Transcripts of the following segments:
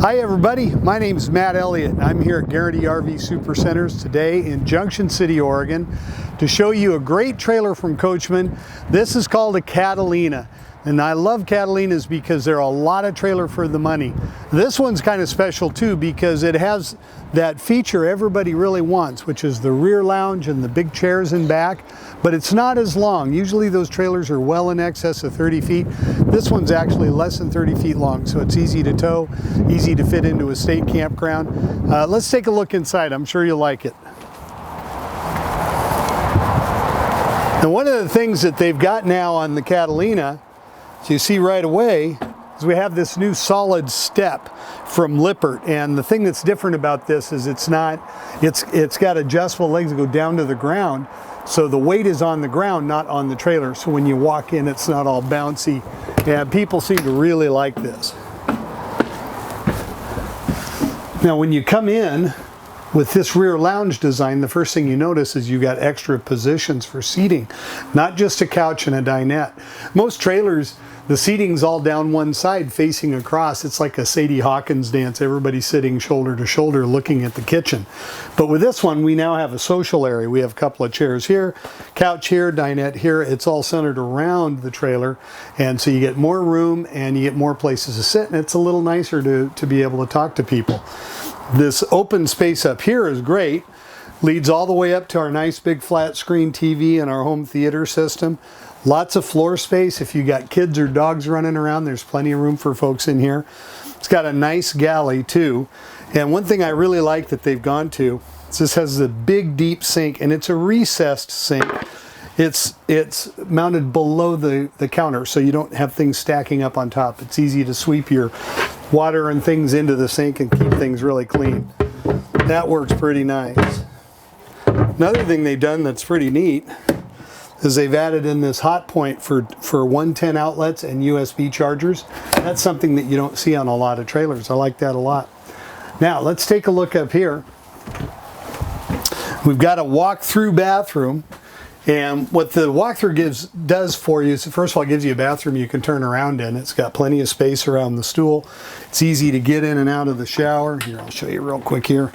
Hi everybody, my name is Matt Elliott. I'm here at Guaranty RV Supercenters today in Junction City, Oregon to show you a great trailer from Coachmen. This is called a Catalina. And I love Catalinas because they're a lot of trailer for the money. This one's kind of special too because it has that feature everybody really wants, which is the rear lounge and the big chairs in back, but it's not as long. Usually those trailers are well in excess of 30 feet. This one's actually less than 30 feet long, so it's easy to tow, easy to fit into a state campground. Let's take a look inside. I'm sure you'll like it. Now, one of the things that they've got now on the Catalina, so you see right away, is we have this new solid step from Lippert, and the thing that's different about this is it's got adjustable legs that go down to the ground, so the weight is on the ground, not on the trailer, so when you walk in it's not all bouncy, and people seem to really like this. Now when you come in with this rear lounge design, the first thing you notice is you got extra positions for seating, not just a couch and a dinette. Most trailers, the seating's all down one side facing across. It's like a Sadie Hawkins dance. Everybody's sitting shoulder to shoulder looking at the kitchen. But with this one, we now have a social area. We have a couple of chairs here, couch here, dinette here. It's all centered around the trailer. And so you get more room and you get more places to sit, and it's a little nicer to be able to talk to people. This open space up here is great. Leads all the way up to our nice big flat screen TV and our home theater system. Lots of floor space. If you got kids or dogs running around, there's plenty of room for folks in here. It's got a nice galley too. And one thing I really like that they've gone to is this has the big deep sink, and it's a recessed sink. It's mounted below the counter, so you don't have things stacking up on top. It's easy to sweep your water and things into the sink and keep things really clean. That works pretty nice. Another thing they've done that's pretty neat is they've added in this hot point for 110 outlets and USB chargers. That's something that you don't see on a lot of trailers. I like that a lot. Now let's take a look up here. We've got a walk-through bathroom, and what the walkthrough does for you is, first of all, it gives you a bathroom you can turn around in. It's got plenty of space around the stool. It's easy to get in and out of the shower. Here, I'll show you real quick here.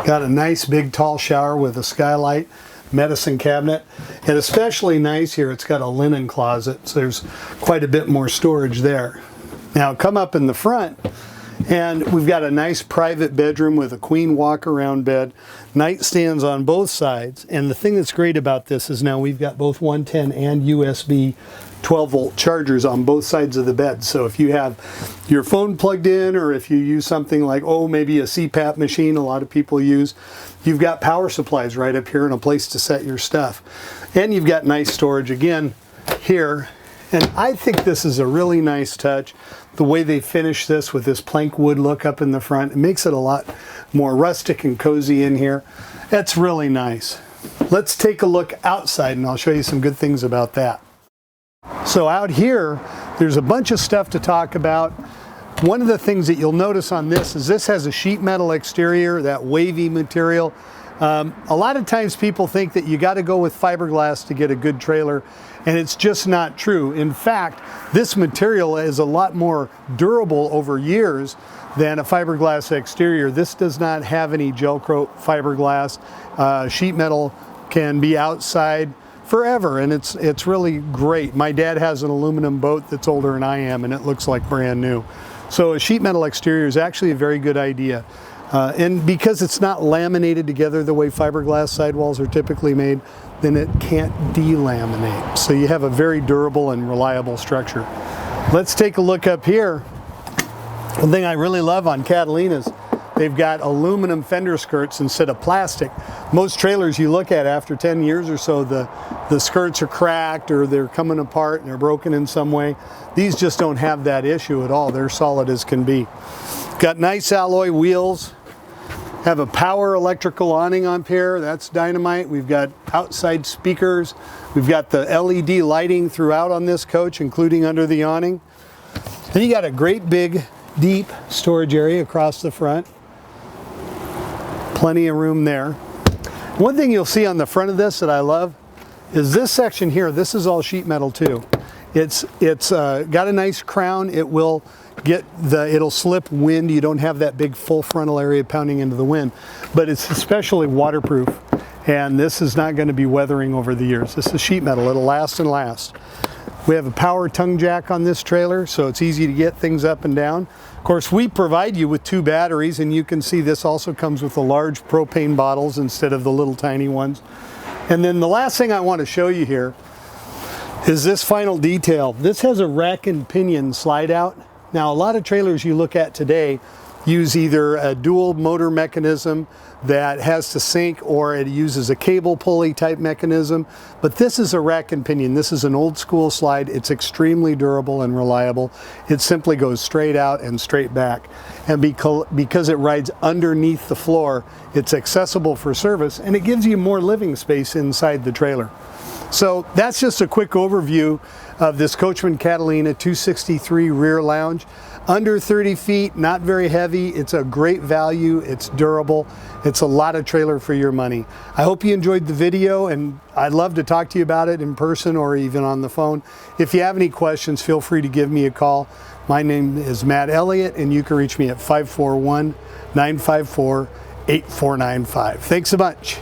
Got a nice big tall shower with a skylight, medicine cabinet, and especially nice here, it's got a linen closet, so there's quite a bit more storage there. Now come up in the front, and we've got a nice private bedroom with a queen walk-around bed, nightstands on both sides, and the thing that's great about this is now we've got both 110 and USB 12-volt chargers on both sides of the bed. So if you have your phone plugged in, or if you use something like, maybe a CPAP machine a lot of people use, you've got power supplies right up here and a place to set your stuff. And you've got nice storage again here. And I think this is a really nice touch. The way they finish this with this plank wood look up in the front, it makes it a lot more rustic and cozy in here. That's really nice. Let's take a look outside and I'll show you some good things about that. So out here, there's a bunch of stuff to talk about. One of the things that you'll notice on this is this has a sheet metal exterior, that wavy material. A lot of times people think that you got to go with fiberglass to get a good trailer, and it's just not true. In fact, this material is a lot more durable over years than a fiberglass exterior. This does not have any gel coat fiberglass. Sheet metal can be outside forever, and it's really great. My dad has an aluminum boat that's older than I am, and it looks like brand new. So a sheet metal exterior is actually a very good idea. And because it's not laminated together the way fiberglass sidewalls are typically made, then it can't delaminate. So you have a very durable and reliable structure. Let's take a look up here. One thing I really love on Catalinas, they've got aluminum fender skirts instead of plastic. Most trailers you look at after 10 years or so, the skirts are cracked or they're coming apart and they're broken in some way. These just don't have that issue at all. They're solid as can be. Got nice alloy wheels. Have a power electrical awning on here. That's dynamite. We've got outside speakers. We've got the LED lighting throughout on this coach, including under the awning. Then you got a great big, deep storage area across the front. Plenty of room there. One thing you'll see on the front of this that I love is this section here. This is all sheet metal too. It's got a nice crown. It will it'll slip wind. You don't have that big full frontal area pounding into the wind, but it's especially waterproof. And this is not going to be weathering over the years. This is sheet metal. It'll last and last. We have a power tongue jack on this trailer, so it's easy to get things up and down. Of course, we provide you with 2 batteries, and you can see this also comes with the large propane bottles instead of the little tiny ones. And then the last thing I want to show you here is this final detail. This has a rack and pinion slide out. Now, a lot of trailers you look at today use either a dual motor mechanism that has to sync, or it uses a cable pulley type mechanism, but this is a rack and pinion. This is an old school slide. It's extremely durable and reliable. It simply goes straight out and straight back, and because it rides underneath the floor, it's accessible for service, and it gives you more living space inside the trailer. So that's just a quick overview of this Coachmen Catalina 263 rear lounge. Under 30 feet, not very heavy. It's a great value. It's durable. It's a lot of trailer for your money. I hope you enjoyed the video, and I'd love to talk to you about it in person or even on the phone. If you have any questions, feel free to give me a call. My name is Matt Elliott, and you can reach me at 541-954-8495. Thanks so much.